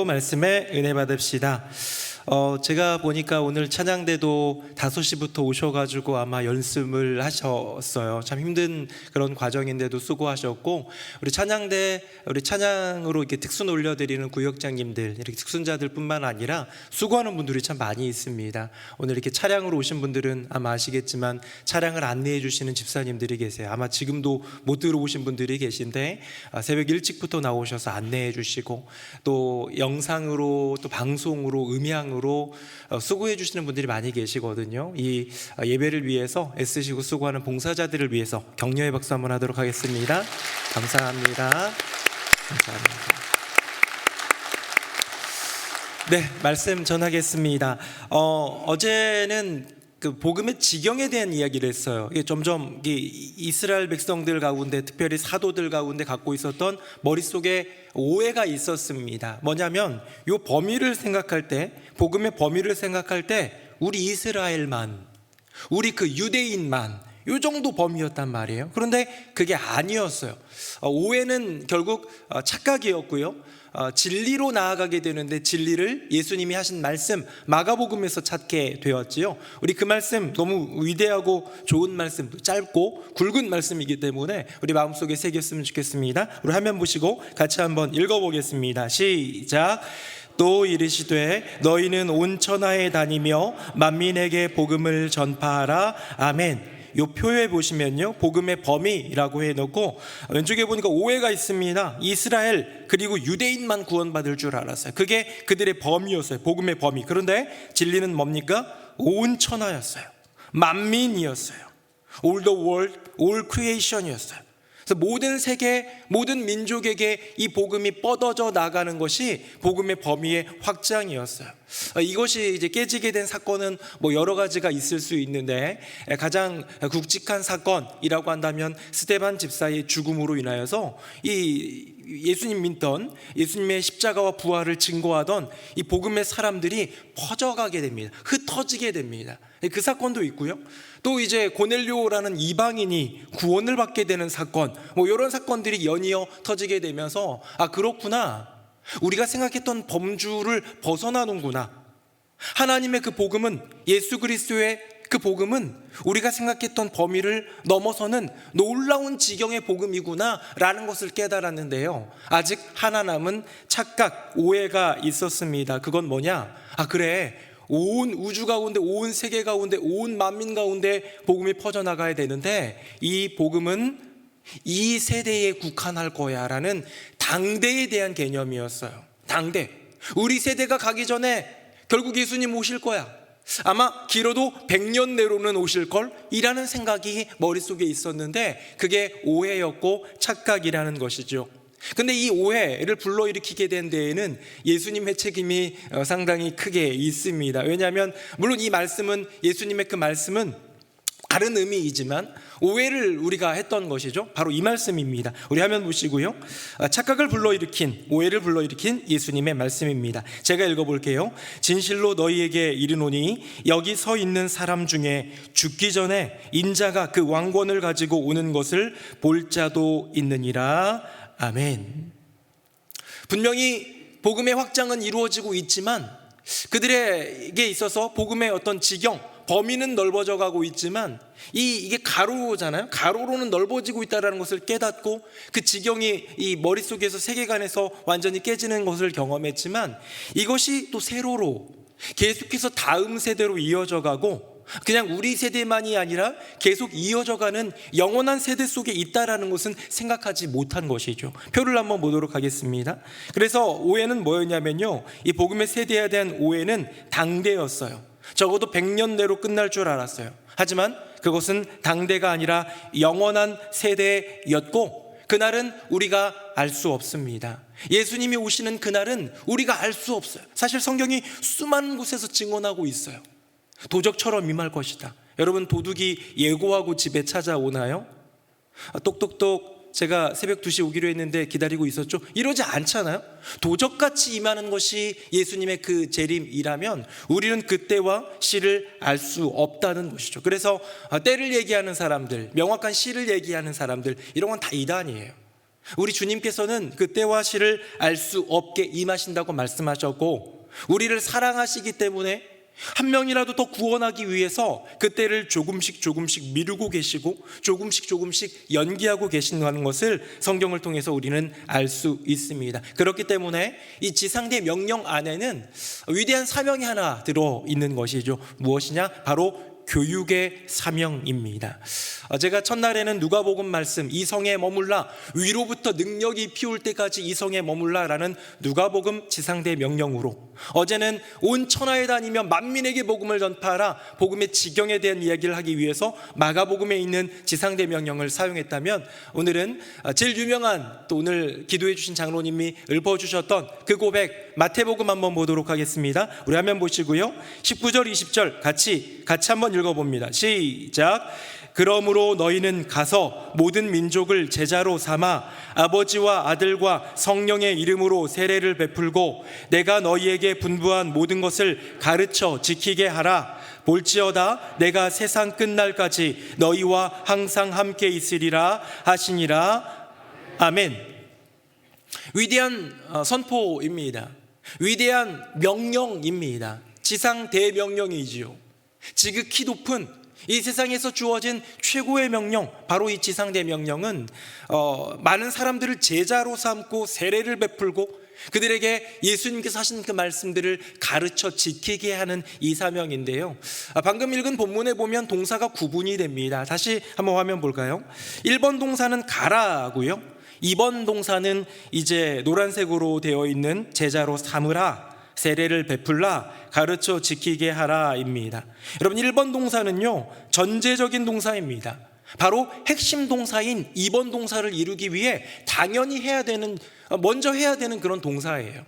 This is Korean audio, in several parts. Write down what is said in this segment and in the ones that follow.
말씀에 은혜 받읍시다. 제가 보니까 오늘 찬양대도 5시부터 오셔가지고 아마 연습을 하셨어요. 참 힘든 그런 과정인데도 수고하셨고, 우리 찬양으로 이렇게 특순 올려드리는 구역장님들, 이렇게 특순자들뿐만 아니라 수고하는 분들이 참 많이 있습니다. 오늘 이렇게 차량으로 오신 분들은 아마 아시겠지만 차량을 안내해 주시는 집사님들이 계세요. 아마 지금도 못 들어오신 분들이 계신데 새벽 일찍부터 나오셔서 안내해 주시고, 또 영상으로 또 방송으로 음향으로 수고해 주시는 분들이 많이 계시거든요. 이 예배를 위해서 애쓰시고 수고하는 봉사자들을 위해서 격려의 박수 한번 하도록 하겠습니다. 감사합니다. 감사합니다. 네, 말씀 전하겠습니다. 어제는 그 복음의 지경에 대한 이야기를 했어요. 이게 점점 이스라엘 백성들 가운데, 특별히 사도들 가운데 갖고 있었던 머릿속에 오해가 있었습니다. 뭐냐면 요 범위를 생각할 때, 복음의 범위를 생각할 때 우리 이스라엘만, 우리 그 유대인만 요 정도 범위였단 말이에요. 그런데 그게 아니었어요. 오해는 결국 착각이었고요. 진리로 나아가게 되는데 진리를 예수님이 하신 말씀 마가복음에서 찾게 되었지요. 우리 그 말씀 너무 위대하고 좋은 말씀, 짧고 굵은 말씀이기 때문에 우리 마음속에 새겼으면 좋겠습니다. 우리 화면 보시고 같이 한번 읽어보겠습니다. 시작. 또 이르시되 너희는 온 천하에 다니며 만민에게 복음을 전파하라. 아멘. 요 표에 보시면요, 복음의 범위라고 해놓고 왼쪽에 보니까 오해가 있습니다. 이스라엘 그리고 유대인만 구원받을 줄 알았어요. 그게 그들의 범위였어요. 복음의 범위. 그런데 진리는 뭡니까? 온 천하였어요. 만민이었어요. All the world, all creation이었어요. 그래서 모든 세계, 모든 민족에게 이 복음이 뻗어져 나가는 것이 복음의 범위의 확장이었어요. 이것이 이제 깨지게 된 사건은 뭐 여러 가지가 있을 수 있는데, 가장 굵직한 사건이라고 한다면 스데반 집사의 죽음으로 인하여서 이 예수님 믿던, 예수님의 십자가와 부활을 증거하던 이 복음의 사람들이 퍼져가게 됩니다. 흩어지게 됩니다. 그 사건도 있고요. 또 이제 고넬료라는 이방인이 구원을 받게 되는 사건, 뭐 이런 사건들이 연이어 터지게 되면서 그렇구나, 우리가 생각했던 범주를 벗어나는구나, 하나님의 그 복음은, 예수 그리스도의 그 복음은 우리가 생각했던 범위를 넘어서는 놀라운 지경의 복음이구나 라는 것을 깨달았는데요, 아직 하나 남은 착각, 오해가 있었습니다. 그건 뭐냐? 그래, 온 우주 가운데, 온 세계 가운데, 온 만민 가운데 복음이 퍼져나가야 되는데 이 복음은 이 세대에 국한할 거야 라는 당대에 대한 개념이었어요. 당대, 우리 세대가 가기 전에 결국 예수님 오실 거야, 아마 길어도 100년 내로는 오실걸 이라는 생각이 머릿속에 있었는데 그게 오해였고 착각이라는 것이죠. 근데 이 오해를 불러일으키게 된 데에는 예수님의 책임이 상당히 크게 있습니다. 왜냐하면 물론 이 말씀은, 예수님의 그 말씀은 다른 의미이지만 오해를 우리가 했던 것이죠. 바로 이 말씀입니다. 우리 화면 보시고요, 착각을 불러일으킨, 오해를 불러일으킨 예수님의 말씀입니다. 제가 읽어볼게요. 진실로 너희에게 이르노니 여기 서 있는 사람 중에 죽기 전에 인자가 그 왕권을 가지고 오는 것을 볼 자도 있느니라. 아멘. 분명히 복음의 확장은 이루어지고 있지만 그들에게 있어서 복음의 어떤 지경, 범위는 넓어져 가고 있지만 이게 가로잖아요. 가로로는 넓어지고 있다는 것을 깨닫고 그 지경이 이 머릿속에서, 세계관에서 완전히 깨지는 것을 경험했지만 이것이 또 세로로 계속해서 다음 세대로 이어져 가고, 그냥 우리 세대만이 아니라 계속 이어져가는 영원한 세대 속에 있다라는 것은 생각하지 못한 것이죠. 표를 한번 보도록 하겠습니다. 그래서 오해는 뭐였냐면요, 이 복음의 세대에 대한 오해는 당대였어요. 적어도 100년 내로 끝날 줄 알았어요. 하지만 그것은 당대가 아니라 영원한 세대였고, 그날은 우리가 알 수 없습니다. 예수님이 오시는 그날은 우리가 알 수 없어요. 사실 성경이 수많은 곳에서 증언하고 있어요. 도적처럼 임할 것이다. 여러분, 도둑이 예고하고 집에 찾아오나요? 똑똑똑 제가 새벽 2시 오기로 했는데 기다리고 있었죠? 이러지 않잖아요. 도적같이 임하는 것이 예수님의 그 재림이라면 우리는 그때와 시를 알 수 없다는 것이죠. 그래서 때를 얘기하는 사람들, 명확한 시를 얘기하는 사람들, 이런 건 다 이단이에요. 우리 주님께서는 그 때와 시를 알 수 없게 임하신다고 말씀하셨고, 우리를 사랑하시기 때문에 한 명이라도 더 구원하기 위해서 그때를 조금씩 미루고 계시고 조금씩 연기하고 계신다는 것을 성경을 통해서 우리는 알 수 있습니다. 그렇기 때문에 이 지상대 명령 안에는 위대한 사명이 하나 들어있는 것이죠. 무엇이냐? 바로 교육의 사명입니다. 제가 첫날에는 누가복음 말씀, 이성에 머물라, 위로부터 능력이 피울 때까지 이성에 머물라라는 누가복음 지상대 명령으로, 어제는 온 천하에 다니며 만민에게 복음을 전파하라, 복음의 지경에 대한 이야기를 하기 위해서 마가복음에 있는 지상대 명령을 사용했다면, 오늘은 제일 유명한, 또 오늘 기도해 주신 장로님이 읊어주셨던 그 고백, 마태복음 한번 보도록 하겠습니다. 우리 화면 보시고요, 19절 20절 같이 한번 읽어봅니다. 시작. 그러므로 너희는 가서 모든 민족을 제자로 삼아 아버지와 아들과 성령의 이름으로 세례를 베풀고 내가 너희에게 분부한 모든 것을 가르쳐 지키게 하라. 볼지어다 내가 세상 끝날까지 너희와 항상 함께 있으리라 하시니라. 아멘. 위대한 선포입니다. 위대한 명령입니다. 지상 대명령이지요. 지극히 높은 이 세상에서 주어진 최고의 명령, 바로 이 지상대 명령은 많은 사람들을 제자로 삼고 세례를 베풀고 그들에게 예수님께서 하신 그 말씀들을 가르쳐 지키게 하는 이 사명인데요, 방금 읽은 본문에 보면 동사가 구분이 됩니다. 다시 한번 화면 볼까요? 1번 동사는 가라고요, 2번 동사는 이제 노란색으로 되어 있는 제자로 삼으라, 세례를 베풀라, 가르쳐 지키게 하라입니다. 여러분, 1번 동사는요 전제적인 동사입니다. 바로 핵심 동사인 2번 동사를 이루기 위해 당연히 먼저 해야 되는 그런 동사예요.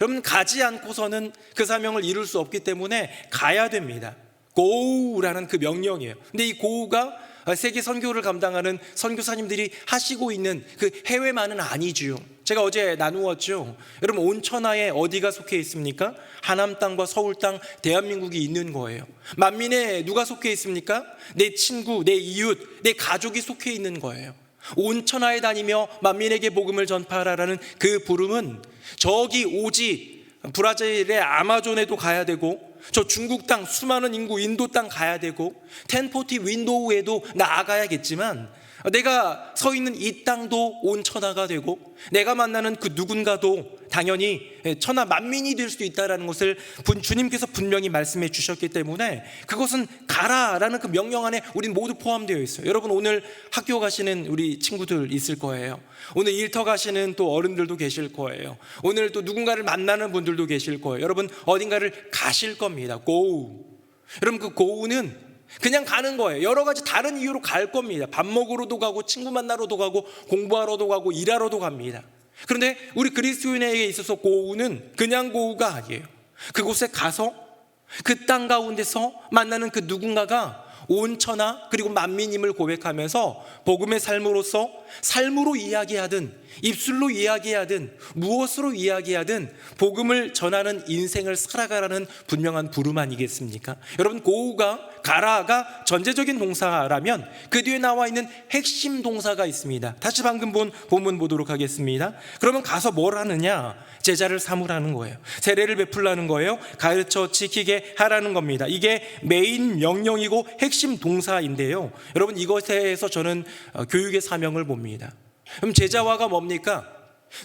여러분, 가지 않고서는 그 사명을 이룰 수 없기 때문에 가야 됩니다. 고우라는 그 명령이에요. 근데 이 고우가 세계 선교를 감당하는 선교사님들이 하시고 있는 그 해외만은 아니지요. 제가 어제 나누었죠. 여러분, 온 천하에 어디가 속해 있습니까? 하남 땅과 서울 땅, 대한민국이 있는 거예요. 만민에 누가 속해 있습니까? 내 친구, 내 이웃, 내 가족이 속해 있는 거예요. 온 천하에 다니며 만민에게 복음을 전파하라라는 그 부름은 저기 오지 브라질의 아마존에도 가야 되고, 저 중국 땅 수많은 인구 인도 땅 가야 되고, 1040 윈도우에도 나아가야겠지만, 내가 서 있는 이 땅도 온 천하가 되고, 내가 만나는 그 누군가도 당연히 천하 만민이 될 수 있다는 것을 주님께서 분명히 말씀해 주셨기 때문에 그것은 가라라는 그 명령 안에 우린 모두 포함되어 있어요. 여러분, 오늘 학교 가시는 우리 친구들 있을 거예요. 오늘 일터 가시는 또 어른들도 계실 거예요. 오늘 또 누군가를 만나는 분들도 계실 거예요. 여러분, 어딘가를 가실 겁니다. go. 여러분, 그 go는 그냥 가는 거예요. 여러 가지 다른 이유로 갈 겁니다. 밥 먹으러도 가고, 친구 만나러도 가고, 공부하러도 가고, 일하러도 갑니다. 그런데 우리 그리스도인에게 있어서 고우는 그냥 고우가 아니에요. 그곳에 가서 그 땅 가운데서 만나는 그 누군가가 온 천하 그리고 만민임을 고백하면서 복음의 삶으로서, 삶으로 이야기하든 입술로 이야기하든 무엇으로 이야기하든 복음을 전하는 인생을 살아가라는 분명한 부름 아니겠습니까? 여러분, 고우가, 가라가 전제적인 동사라면 그 뒤에 나와 있는 핵심 동사가 있습니다. 다시 방금 본 본문 보도록 하겠습니다. 그러면 가서 뭘 하느냐? 제자를 삼으라는 거예요. 세례를 베풀라는 거예요. 가르쳐 지키게 하라는 겁니다. 이게 메인 명령이고 핵심 동사인데요, 여러분, 이것에서 저는 교육의 사명을 봅니다. 그럼 제자화가 뭡니까?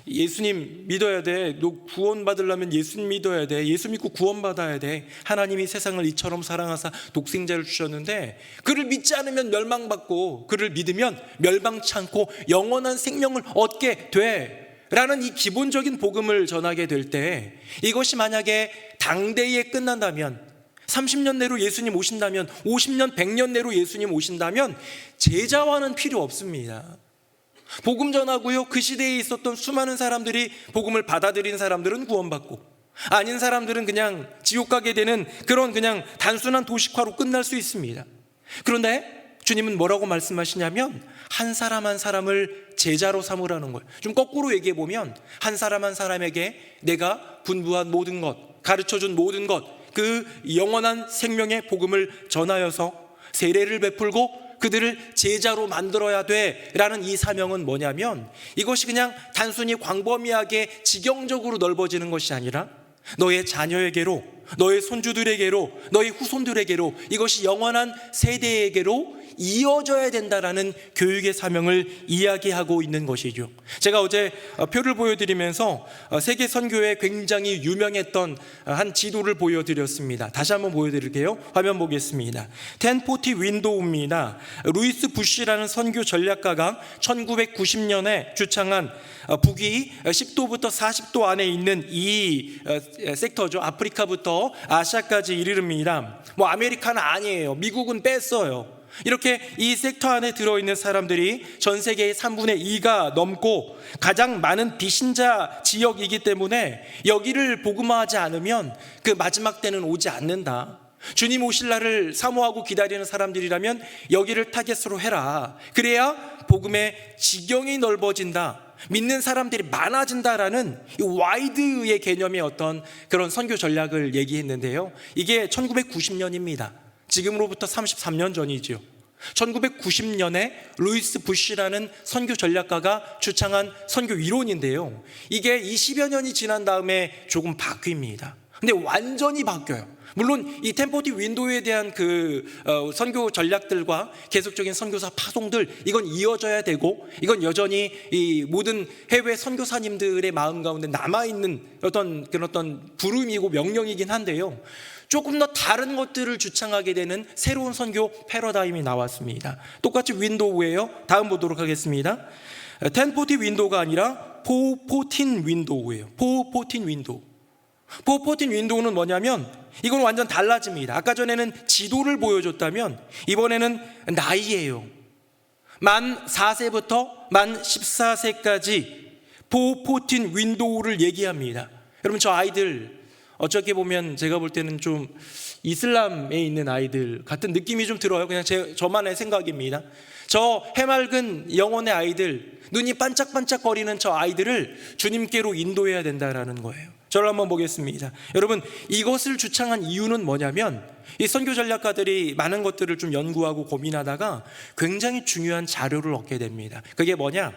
예수님 믿어야 돼. 너 구원받으려면 예수님 믿어야 돼. 예수 믿고 구원받아야 돼. 하나님이 세상을 이처럼 사랑하사 독생자를 주셨는데 그를 믿지 않으면 멸망받고 그를 믿으면 멸망치 않고 영원한 생명을 얻게 돼 라는 이 기본적인 복음을 전하게 될 때, 이것이 만약에 당대에 끝난다면, 30년 내로 예수님 오신다면, 50년 100년 내로 예수님 오신다면 제자화는 필요 없습니다. 복음 전하고요, 그 시대에 있었던 수많은 사람들이 복음을 받아들인 사람들은 구원받고, 아닌 사람들은 그냥 지옥 가게 되는 그런 그냥 단순한 도식화로 끝날 수 있습니다. 그런데 주님은 뭐라고 말씀하시냐면 한 사람 한 사람을 제자로 삼으라는 거예요. 좀 거꾸로 얘기해 보면 한 사람 한 사람에게 내가 분부한 모든 것, 가르쳐준 모든 것, 그 영원한 생명의 복음을 전하여서 세례를 베풀고 그들을 제자로 만들어야 돼라는 이 사명은 뭐냐면, 이것이 그냥 단순히 광범위하게 지경적으로 넓어지는 것이 아니라 너의 자녀에게로, 너의 손주들에게로, 너의 후손들에게로, 이것이 영원한 세대에게로 이어져야 된다라는 교육의 사명을 이야기하고 있는 것이죠. 제가 어제 표를 보여드리면서 세계 선교에 굉장히 유명했던 한 지도를 보여드렸습니다. 다시 한번 보여드릴게요. 화면 보겠습니다. 1040 윈도우입니다. 루이스 부시라는 선교 전략가가 1990년에 주창한 북위 10도부터 40도 안에 있는 이 섹터죠. 아프리카부터 아시아까지 이르릅니다. 뭐 아메리카는 아니에요. 미국은 뺐어요. 이렇게 이 섹터 안에 들어있는 사람들이 전 세계의 3분의 2가 넘고 가장 많은 비신자 지역이기 때문에 여기를 복음화하지 않으면 그 마지막 때는 오지 않는다. 주님 오실 날을 사모하고 기다리는 사람들이라면 여기를 타겟으로 해라. 그래야 복음의 지경이 넓어진다, 믿는 사람들이 많아진다라는 이 와이드의 개념의 어떤 그런 선교 전략을 얘기했는데요. 이게 1990년입니다. 지금으로부터 33년 전이죠. 1990년에 루이스 부시라는 선교 전략가가 주창한 선교 이론인데요. 이게 20여 년이 지난 다음에 조금 바뀝니다. 근데 완전히 바뀌어요. 물론 이 1040 윈도우에 대한 그 선교 전략들과 계속적인 선교사 파송들, 이건 이어져야 되고, 이건 여전히 이 모든 해외 선교사님들의 마음 가운데 남아있는 어떤 부름이고 명령이긴 한데요. 조금 더 다른 것들을 주창하게 되는 새로운 선교 패러다임이 나왔습니다. 똑같이 윈도우예요. 다음 보도록 하겠습니다. 1040 윈도우가 아니라 414 윈도우예요. 414 윈도우. 414 윈도우는 뭐냐면 이건 완전 달라집니다. 아까 전에는 지도를 보여줬다면 이번에는 나이예요. 만 4세부터 만 14세까지 414 윈도우를 얘기합니다. 여러분, 저 아이들 어떻게 보면 제가 볼 때는 좀 이슬람에 있는 아이들 같은 느낌이 좀 들어요. 그냥 저만의 생각입니다. 저 해맑은 영혼의 아이들, 눈이 반짝반짝거리는 저 아이들을 주님께로 인도해야 된다라는 거예요. 저를 한번 보겠습니다. 여러분, 이것을 주창한 이유는 뭐냐면 이 선교 전략가들이 많은 것들을 좀 연구하고 고민하다가 굉장히 중요한 자료를 얻게 됩니다. 그게 뭐냐?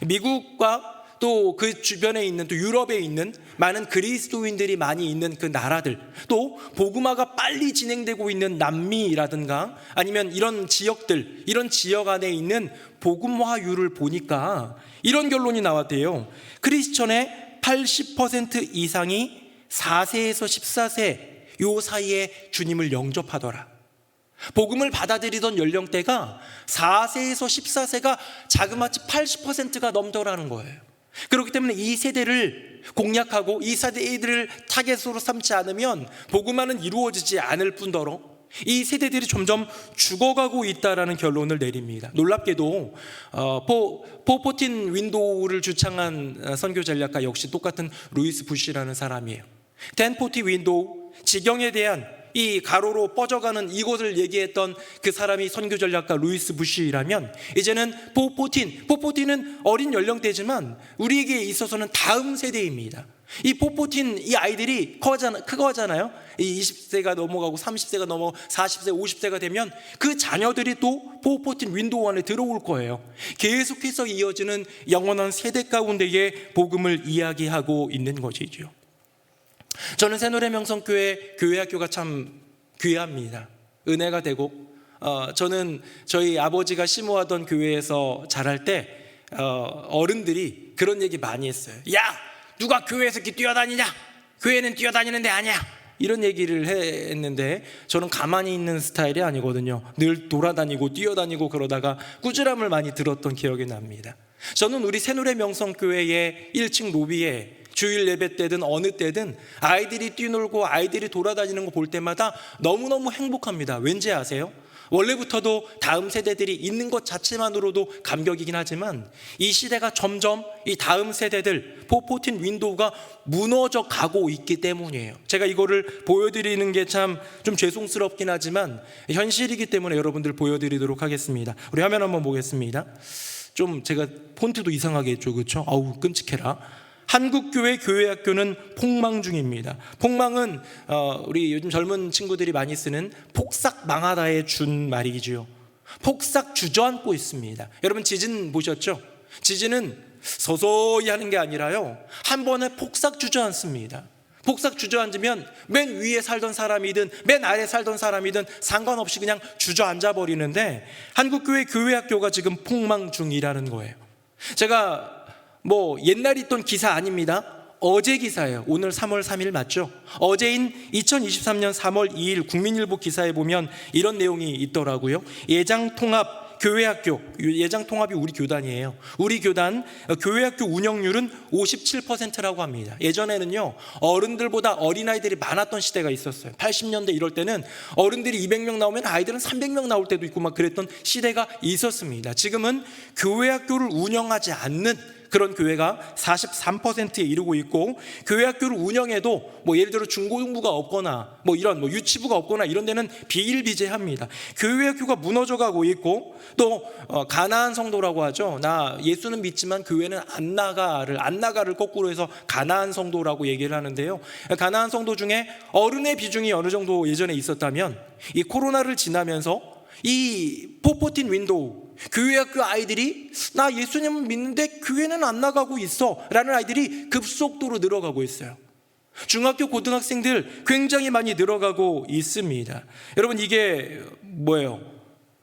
미국과 또 그 주변에 있는, 또 유럽에 있는 많은 그리스도인들이 많이 있는 그 나라들, 또 복음화가 빨리 진행되고 있는 남미라든가 아니면 이런 지역들, 이런 지역 안에 있는 복음화율을 보니까 이런 결론이 나왔대요. 크리스천의 80% 이상이 4세에서 14세 요 사이에 주님을 영접하더라. 복음을 받아들이던 연령대가 4세에서 14세가 자그마치 80%가 넘더라는 거예요. 그렇기 때문에 이 세대를 공략하고 이 세대들을 타겟으로 삼지 않으면 복음화는 이루어지지 않을 뿐더러 이 세대들이 점점 죽어가고 있다라는 결론을 내립니다. 놀랍게도 414 윈도우를 주창한 선교 전략가 역시 똑같은 루이스 부시라는 사람이에요. 1040 윈도우, 지경에 대한 이 가로로 뻗어가는 이곳을 얘기했던 그 사람이 선교 전략가 루이스 부시라면, 이제는 414는 어린 연령대지만 우리에게 있어서는 다음 세대입니다. 이 414 이 아이들이 크고 하잖아요. 이 20세가 넘어가고 30세가 넘어 40세, 50세가 되면 그 자녀들이 또 414 윈도우 안에 들어올 거예요. 계속해서 이어지는 영원한 세대 가운데의 복음을 이야기하고 있는 것이죠. 저는 새노래명성교회 교회학교가 참 귀합니다. 은혜가 되고, 저는 저희 아버지가 심호하던 교회에서 자랄 때 어른들이 그런 얘기 많이 했어요. 야, 누가 교회에서 이렇게 뛰어다니냐? 교회는 뛰어다니는 데 아니야. 이런 얘기를 했는데 저는 가만히 있는 스타일이 아니거든요. 늘 돌아다니고 뛰어다니고 그러다가 꾸지람을 많이 들었던 기억이 납니다. 저는 우리 새노래명성교회의 1층 로비에 주일 예배 때든 어느 때든 아이들이 뛰놀고 아이들이 돌아다니는 거 볼 때마다 너무너무 행복합니다. 왠지 아세요? 원래부터도 다음 세대들이 있는 것 자체만으로도 감격이긴 하지만 이 시대가 점점 이 다음 세대들 414 윈도우가 무너져 가고 있기 때문이에요. 제가 이거를 보여드리는 게 참 좀 죄송스럽긴 하지만 현실이기 때문에 여러분들 보여드리도록 하겠습니다. 우리 화면 한번 보겠습니다. 좀 제가 폰트도 이상하게 했죠, 그렇죠? 아우 끔찍해라. 한국교회 교회학교는 폭망 중입니다. 폭망은 우리 요즘 젊은 친구들이 많이 쓰는 폭삭 망하다의 준 말이지요. 폭삭 주저앉고 있습니다. 여러분 지진 보셨죠? 지진은 서서히 하는 게 아니라요, 한 번에 폭삭 주저앉습니다. 폭삭 주저앉으면 맨 위에 살던 사람이든 맨 아래 살던 사람이든 상관없이 그냥 주저앉아 버리는데, 한국교회 교회학교가 지금 폭망 중이라는 거예요. 제가 옛날 있던 기사 아닙니다. 어제 기사예요. 오늘 3월 3일 맞죠? 어제인 2023년 3월 2일 국민일보 기사에 보면 이런 내용이 있더라고요. 예장통합 교회학교, 예장통합이 우리 교단이에요. 우리 교단 교회학교 운영률은 57%라고 합니다. 예전에는요, 어른들보다 어린아이들이 많았던 시대가 있었어요. 80년대 이럴 때는 어른들이 200명 나오면 아이들은 300명 나올 때도 있고 막 그랬던 시대가 있었습니다. 지금은 교회학교를 운영하지 않는 그런 교회가 43%에 이르고 있고, 교회학교를 운영해도 예를 들어 중고등부가 없거나 이런 유치부가 없거나 이런 데는 비일비재합니다. 교회학교가 무너져가고 있고, 또 가나안 성도라고 하죠. 나 예수는 믿지만 교회는 안 나가를 거꾸로 해서 가나안 성도라고 얘기를 하는데요. 가나안 성도 중에 어른의 비중이 어느 정도 예전에 있었다면, 이 코로나를 지나면서 이 포포틴 윈도우, 교회학교 아이들이 나 예수님 믿는데 교회는 안 나가고 있어 라는 아이들이 급속도로 늘어가고 있어요. 중학교 고등학생들 굉장히 많이 늘어가고 있습니다. 여러분, 이게 뭐예요?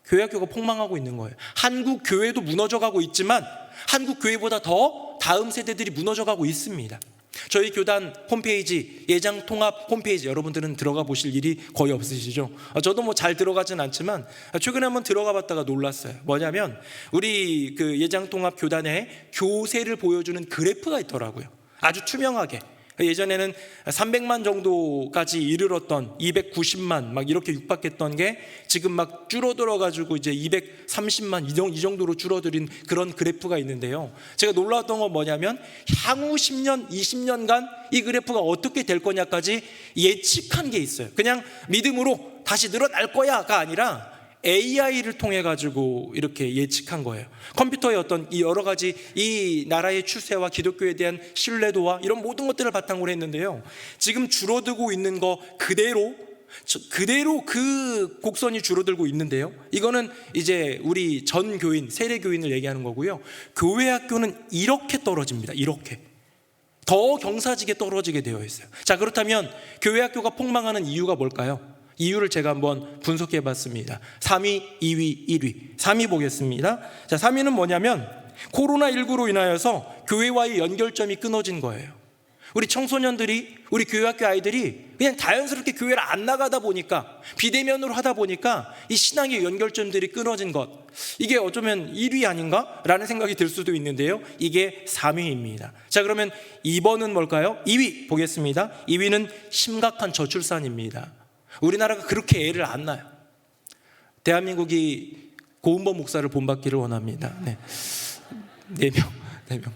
교회학교가 폭망하고 있는 거예요. 한국 교회도 무너져가고 있지만 한국 교회보다 더 다음 세대들이 무너져가고 있습니다. 저희 교단 홈페이지, 예장통합 홈페이지, 여러분들은 들어가 보실 일이 거의 없으시죠? 저도 잘 들어가진 않지만 최근에 한번 들어가 봤다가 놀랐어요. 뭐냐면 우리 그 예장통합 교단의 교세를 보여주는 그래프가 있더라고요. 아주 투명하게. 예전에는 300만 정도까지 이르렀던 290만 막 이렇게 육박했던 게 지금 막 줄어들어 가지고 이제 230만 이 정도로 줄어들인 그런 그래프가 있는데요. 제가 놀라웠던 건 뭐냐면 향후 10년, 20년간 이 그래프가 어떻게 될 거냐까지 예측한 게 있어요. 그냥 믿음으로 다시 늘어날 거야가 아니라 AI를 통해 가지고 이렇게 예측한 거예요. 컴퓨터의 어떤 이 여러 가지 이 나라의 추세와 기독교에 대한 신뢰도와 이런 모든 것들을 바탕으로 했는데요, 지금 줄어들고 있는 거 그대로 그 곡선이 줄어들고 있는데요, 이거는 이제 우리 전 교인, 세례 교인을 얘기하는 거고요. 교회 학교는 이렇게 떨어집니다. 이렇게 더 경사지게 떨어지게 되어 있어요. 자, 그렇다면 교회 학교가 폭망하는 이유가 뭘까요? 이유를 제가 한번 분석해 봤습니다. 3위, 2위, 1위. 3위 보겠습니다. 자, 3위는 뭐냐면 코로나19로 인하여서 교회와의 연결점이 끊어진 거예요. 우리 청소년들이, 우리 교회학교 아이들이 그냥 자연스럽게 교회를 안 나가다 보니까, 비대면으로 하다 보니까 이 신앙의 연결점들이 끊어진 것, 이게 어쩌면 1위 아닌가? 라는 생각이 들 수도 있는데요, 이게 3위입니다. 자, 그러면 2번은 뭘까요? 2위 보겠습니다. 2위는 심각한 저출산입니다. 우리나라가 그렇게 애를 안 낳아요. 대한민국이 고은범 목사를 본받기를 원합니다. 네. 4명.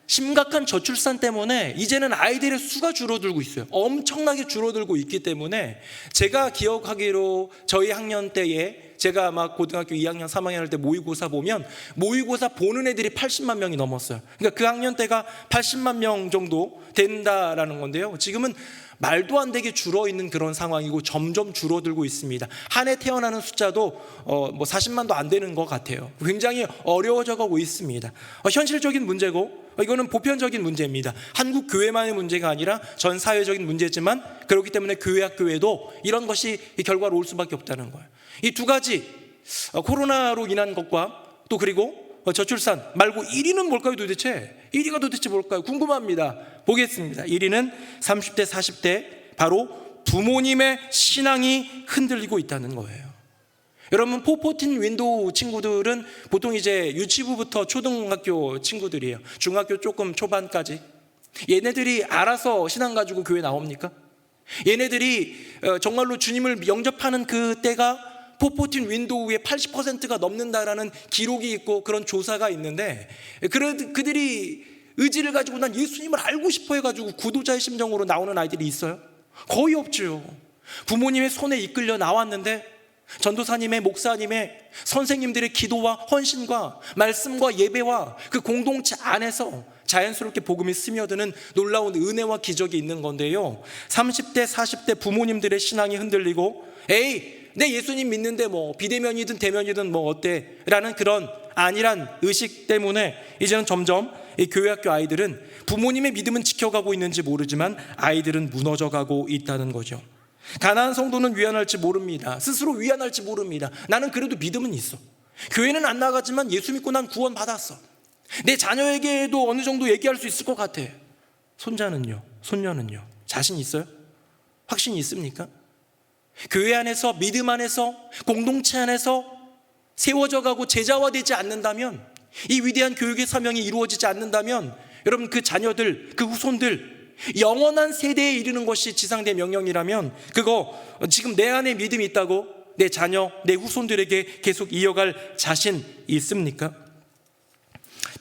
심각한 저출산 때문에 이제는 아이들의 수가 줄어들고 있어요. 엄청나게 줄어들고 있기 때문에, 제가 기억하기로 저희 학년 때에, 제가 막 고등학교 2학년, 3학년 할 때 모의고사 보면 모의고사 보는 애들이 80만 명이 넘었어요. 그러니까 그 학년 때가 80만 명 정도 된다라는 건데요, 지금은 말도 안 되게 줄어있는 그런 상황이고 점점 줄어들고 있습니다. 한 해 태어나는 숫자도 40만도 안 되는 것 같아요. 굉장히 어려워져 가고 있습니다. 현실적인 문제고, 이거는 보편적인 문제입니다. 한국 교회만의 문제가 아니라 전 사회적인 문제지만, 그렇기 때문에 교회학교에도 이런 것이 결과로 올 수밖에 없다는 거예요. 이 두 가지, 코로나로 인한 것과 또 그리고 저출산 말고 1위는 뭘까요 도대체? 1위가 도대체 뭘까요? 궁금합니다. 보겠습니다. 1위는 30대 40대 바로 부모님의 신앙이 흔들리고 있다는 거예요. 여러분, 포포틴 윈도우 친구들은 보통 이제 유치부부터 초등학교 친구들이에요. 중학교 조금 초반까지. 얘네들이 알아서 신앙 가지고 교회 나옵니까? 얘네들이 정말로 주님을 영접하는 그 때가 포포틴 윈도우의 80%가 넘는다라는 기록이 있고 그런 조사가 있는데, 그들이 의지를 가지고 난 예수님을 알고 싶어 해가지고 구도자의 심정으로 나오는 아이들이 있어요? 거의 없죠. 부모님의 손에 이끌려 나왔는데 전도사님의, 목사님의, 선생님들의 기도와 헌신과 말씀과 예배와 그 공동체 안에서 자연스럽게 복음이 스며드는 놀라운 은혜와 기적이 있는 건데요, 30대 40대 부모님들의 신앙이 흔들리고, 에이 내 예수님 믿는데 뭐 비대면이든 대면이든 뭐 어때? 라는 그런 안일한 의식 때문에 이제는 점점 이 교회학교 아이들은 부모님의 믿음은 지켜가고 있는지 모르지만 아이들은 무너져가고 있다는 거죠. 가난한 성도는 위안할지 모릅니다. 스스로 위안할지 모릅니다. 나는 그래도 믿음은 있어. 교회는 안 나가지만 예수 믿고 난 구원 받았어. 내 자녀에게도 어느 정도 얘기할 수 있을 것 같아. 손자는요? 손녀는요? 자신 있어요? 확신이 있습니까? 교회 안에서, 믿음 안에서, 공동체 안에서 세워져 가고 제자화되지 않는다면, 이 위대한 교육의 사명이 이루어지지 않는다면 여러분, 그 자녀들, 그 후손들 영원한 세대에 이르는 것이 지상대 명령이라면 그거 지금 내 안에 믿음이 있다고 내 자녀, 내 후손들에게 계속 이어갈 자신 있습니까?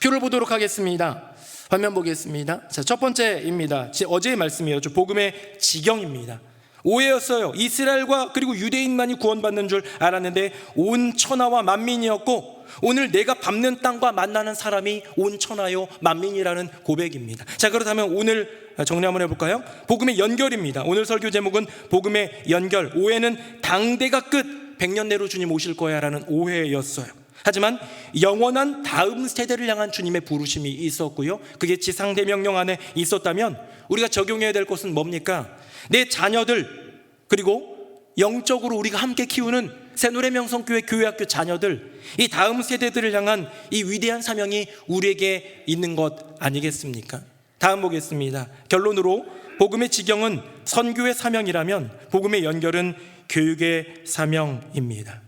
표를 보도록 하겠습니다. 화면 보겠습니다. 자, 첫 번째입니다. 어제의 말씀이에요. 복음의 지경입니다. 오해였어요. 이스라엘과 그리고 유대인만이 구원받는 줄 알았는데 온 천하와 만민이었고, 오늘 내가 밟는 땅과 만나는 사람이 온 천하요 만민이라는 고백입니다. 자, 그렇다면 오늘 정리 한번 해볼까요? 복음의 연결입니다. 오늘 설교 제목은 복음의 연결. 오해는 당대가 끝, 100년 내로 주님 오실 거야 라는 오해였어요. 하지만 영원한 다음 세대를 향한 주님의 부르심이 있었고요, 그게 지상대 명령 안에 있었다면 우리가 적용해야 될 것은 뭡니까? 내 자녀들, 그리고 영적으로 우리가 함께 키우는 새노래명성교회 교회학교 자녀들, 이 다음 세대들을 향한 이 위대한 사명이 우리에게 있는 것 아니겠습니까? 다음 보겠습니다. 결론으로 복음의 지경은 선교의 사명이라면 복음의 연결은 교육의 사명입니다.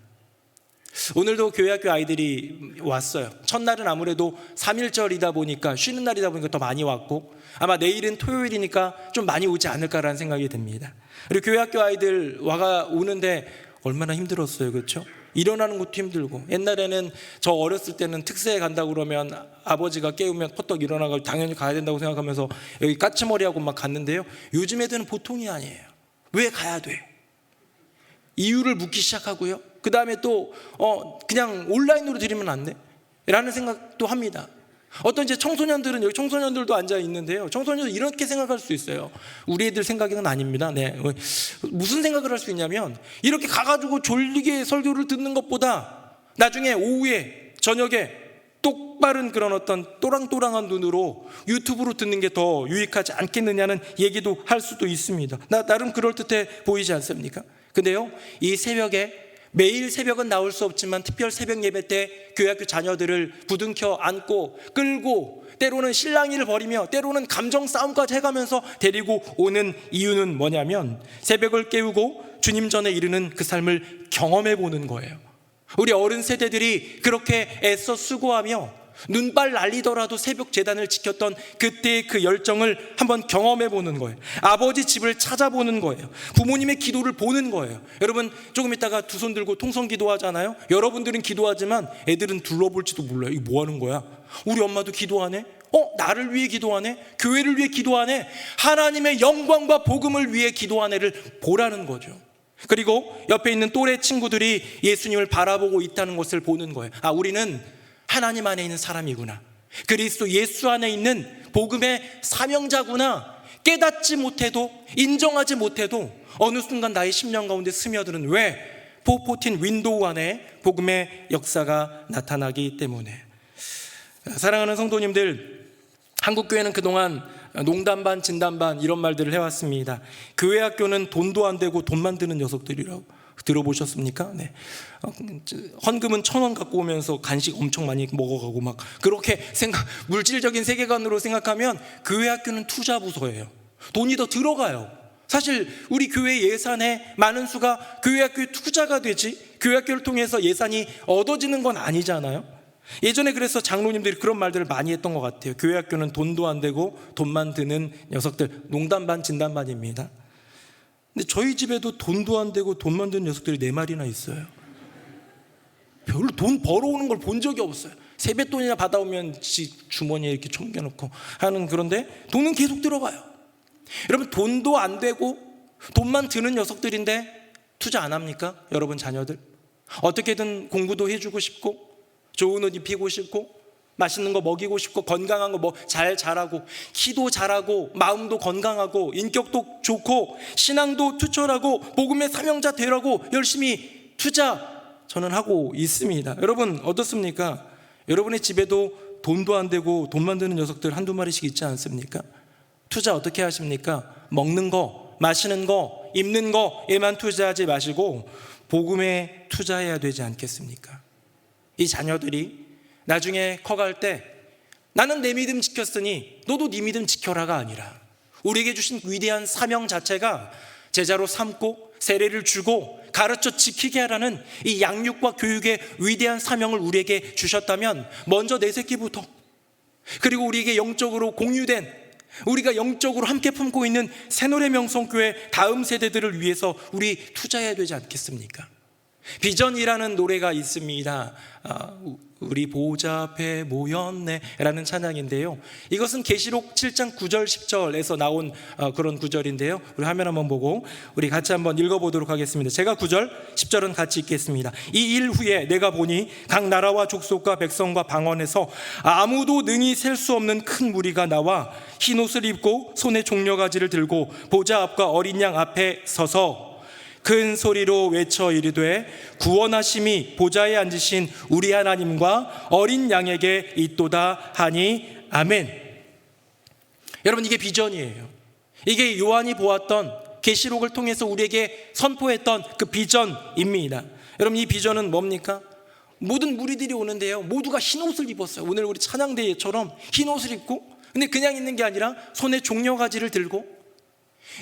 오늘도 교회학교 아이들이 왔어요. 첫날은 아무래도 3.1절이다 보니까, 쉬는 날이다 보니까 더 많이 왔고, 아마 내일은 토요일이니까 좀 많이 오지 않을까라는 생각이 듭니다. 그리고 교회학교 아이들 오는데 얼마나 힘들었어요, 그렇죠? 일어나는 것도 힘들고, 옛날에는 저 어렸을 때는 특세에 간다고 그러면 아버지가 깨우면 퍼떡 일어나고 당연히 가야 된다고 생각하면서 여기 까치머리하고 막 갔는데요, 요즘 애들은 보통이 아니에요. 왜 가야 돼? 이유를 묻기 시작하고요, 그 다음에 또 그냥 온라인으로 드리면 안 돼? 라는 생각도 합니다. 어떤 이제 청소년들은, 여기 청소년들도 앉아 있는데요, 청소년들 이렇게 생각할 수 있어요. 우리 애들 생각은 아닙니다. 네. 무슨 생각을 할 수 있냐면, 이렇게 가가지고 졸리게 설교를 듣는 것보다 나중에 오후에 저녁에 똑바른 그런 어떤 또랑또랑한 눈으로 유튜브로 듣는 게 더 유익하지 않겠느냐는 얘기도 할 수도 있습니다. 나름 그럴듯해 보이지 않습니까? 근데요, 이 새벽에, 매일 새벽은 나올 수 없지만 특별 새벽 예배 때 교회학교 자녀들을 부둥켜 안고 끌고, 때로는 실랑이를 벌이며 때로는 감정 싸움까지 해가면서 데리고 오는 이유는 뭐냐면, 새벽을 깨우고 주님 전에 이르는 그 삶을 경험해 보는 거예요. 우리 어른 세대들이 그렇게 애써 수고하며 눈발 날리더라도 새벽 제단을 지켰던 그때의 그 열정을 한번 경험해 보는 거예요. 아버지 집을 찾아보는 거예요. 부모님의 기도를 보는 거예요. 여러분, 조금 있다가 두 손 들고 통성 기도하잖아요. 여러분들은 기도하지만 애들은 둘러볼지도 몰라요. 이거 뭐 하는 거야? 우리 엄마도 기도하네? 나를 위해 기도하네? 교회를 위해 기도하네? 하나님의 영광과 복음을 위해 기도하네를 보라는 거죠. 그리고 옆에 있는 또래 친구들이 예수님을 바라보고 있다는 것을 보는 거예요. 우리는 하나님 안에 있는 사람이구나, 그리스도 예수 안에 있는 복음의 사명자구나, 깨닫지 못해도, 인정하지 못해도 어느 순간 나의 심령 가운데 스며드는, 왜? 414 윈도우 안에 복음의 역사가 나타나기 때문에. 사랑하는 성도님들, 한국교회는 그동안 농담 반 진담 반 이런 말들을 해왔습니다. 교회 학교는 돈도 안 되고 돈만 드는 녀석들이라고. 들어보셨습니까? 네. 헌금은 1,000원 갖고 오면서 간식 엄청 많이 먹어가고 막 그렇게 물질적인 세계관으로 생각하면 교회 학교는 투자 부서예요. 돈이 더 들어가요. 사실 우리 교회 예산의 많은 수가 교회 학교에 투자가 되지, 교회 학교를 통해서 예산이 얻어지는 건 아니잖아요. 예전에 그래서 장로님들이 그런 말들을 많이 했던 것 같아요. 교회 학교는 돈도 안 되고 돈만 드는 녀석들. 농담 반 진담 반입니다. 근데 저희 집에도 돈도 안 되고 돈만 드는 녀석들이 4마리나 있어요. 별로 돈 벌어오는 걸 본 적이 없어요. 세뱃돈이나 받아오면 주머니에 이렇게 챙겨놓고 하는, 그런데 돈은 계속 들어가요. 여러분, 돈도 안 되고 돈만 드는 녀석들인데 투자 안 합니까? 여러분 자녀들 어떻게든 공부도 해주고 싶고, 좋은 옷 입히고 싶고, 맛있는 거 먹이고 싶고, 건강한 거 잘 자라고, 키도 잘하고, 마음도 건강하고, 인격도 좋고, 신앙도 투철하고, 복음의 사명자 되라고 열심히 투자 저는 하고 있습니다. 여러분 어떻습니까? 여러분의 집에도 돈도 안 되고 돈 만드는 녀석들 한두 마리씩 있지 않습니까? 투자 어떻게 하십니까? 먹는 거, 마시는 거, 입는 거에만 투자하지 마시고 복음에 투자해야 되지 않겠습니까? 이 자녀들이 나중에 커갈 때 나는 내 믿음 지켰으니 너도 네 믿음 지켜라가 아니라 우리에게 주신 위대한 사명 자체가 제자로 삼고 세례를 주고 가르쳐 지키게 하라는 이 양육과 교육의 위대한 사명을 우리에게 주셨다면 먼저 내 새끼부터, 그리고 우리에게 영적으로 공유된, 우리가 영적으로 함께 품고 있는 새노래 명성교회 다음 세대들을 위해서 우리 투자해야 되지 않겠습니까? 비전이라는 노래가 있습니다. 우리 보좌 앞에 모였네 라는 찬양인데요, 이것은 계시록 7장 9절 10절에서 나온 그런 구절인데요, 우리 화면 한번 보고 우리 같이 한번 읽어보도록 하겠습니다. 제가 9절 10절은 같이 읽겠습니다. 이 일 후에 내가 보니 각 나라와 족속과 백성과 방언에서 아무도 능히 셀 수 없는 큰 무리가 나와 흰 옷을 입고 손에 종려가지를 들고 보좌 앞과 어린 양 앞에 서서 큰 소리로 외쳐 이르되 구원하심이 보좌에 앉으신 우리 하나님과 어린 양에게 있도다 하니 아멘. 여러분, 이게 비전이에요. 이게 요한이 보았던 계시록을 통해서 우리에게 선포했던 그 비전입니다. 여러분, 이 비전은 뭡니까? 모든 무리들이 오는데요, 모두가 흰 옷을 입었어요. 오늘 우리 찬양대회처럼 흰 옷을 입고, 근데 그냥 있는 게 아니라 손에 종려가지를 들고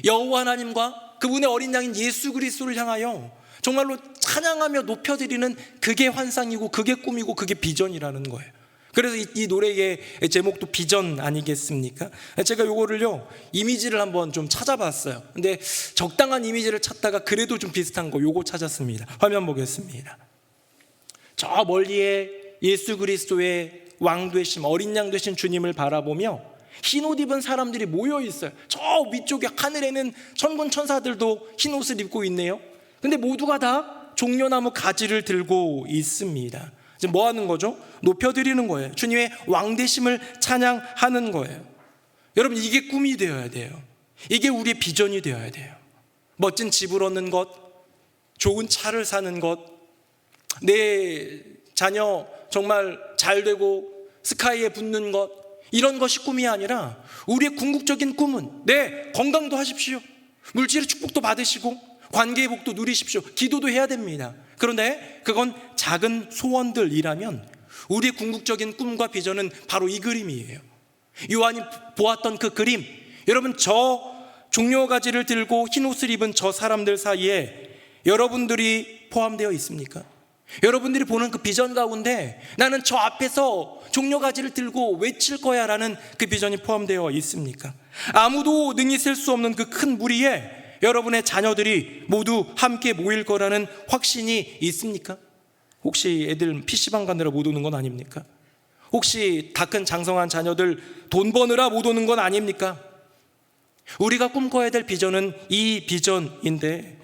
여호와 하나님과 그분의 어린 양인 예수 그리스도를 향하여 정말로 찬양하며 높여드리는, 그게 환상이고 그게 꿈이고 그게 비전이라는 거예요. 그래서 이 노래의 제목도 비전 아니겠습니까? 제가 요거를요, 이미지를 한번 좀 찾아봤어요. 근데 적당한 이미지를 찾다가 그래도 좀 비슷한 거 요거 찾았습니다. 화면 보겠습니다. 저 멀리에 예수 그리스도의 왕 되심, 어린 양 되신 주님을 바라보며 흰 옷 입은 사람들이 모여 있어요. 저 위쪽에 하늘에는 천군 천사들도 흰 옷을 입고 있네요. 근데 모두가 다 종려나무 가지를 들고 있습니다. 지금 뭐 하는 거죠? 높여드리는 거예요. 주님의 왕되심을 찬양하는 거예요. 여러분, 이게 꿈이 되어야 돼요. 이게 우리의 비전이 되어야 돼요. 멋진 집을 얻는 것, 좋은 차를 사는 것, 내 자녀 정말 잘 되고 스카이에 붙는 것, 이런 것이 꿈이 아니라 우리의 궁극적인 꿈은 네, 건강도 하십시오, 물질의 축복도 받으시고 관계의 복도 누리십시오, 기도도 해야 됩니다. 그런데 그건 작은 소원들이라면 우리의 궁극적인 꿈과 비전은 바로 이 그림이에요. 요한이 보았던 그 그림, 여러분, 저 종려가지를 들고 흰 옷을 입은 저 사람들 사이에 여러분들이 포함되어 있습니까? 여러분들이 보는 그 비전 가운데 나는 저 앞에서 종려가지를 들고 외칠 거야 라는 그 비전이 포함되어 있습니까? 아무도 능히 셀 수 없는 그 큰 무리에 여러분의 자녀들이 모두 함께 모일 거라는 확신이 있습니까? 혹시 애들 PC방 가느라 못 오는 건 아닙니까? 혹시 다 큰 장성한 자녀들 돈 버느라 못 오는 건 아닙니까? 우리가 꿈꿔야 될 비전은 이 비전인데,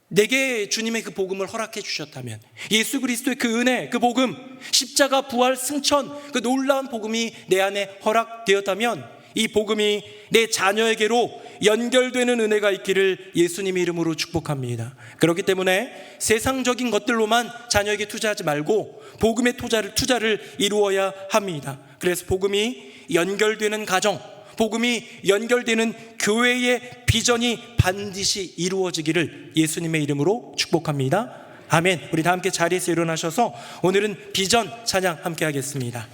내게 주님의 그 복음을 허락해 주셨다면, 예수 그리스도의 그 은혜, 그 복음, 십자가 부활 승천, 그 놀라운 복음이 내 안에 허락되었다면 이 복음이 내 자녀에게로 연결되는 은혜가 있기를 예수님의 이름으로 축복합니다. 그렇기 때문에 세상적인 것들로만 자녀에게 투자하지 말고 복음의 투자를 이루어야 합니다. 그래서 복음이 연결되는 가정, 복음이 연결되는 교회의 비전이 반드시 이루어지기를 예수님의 이름으로 축복합니다. 아멘. 우리 다 함께 자리에서 일어나셔서 오늘은 비전 찬양 함께 하겠습니다.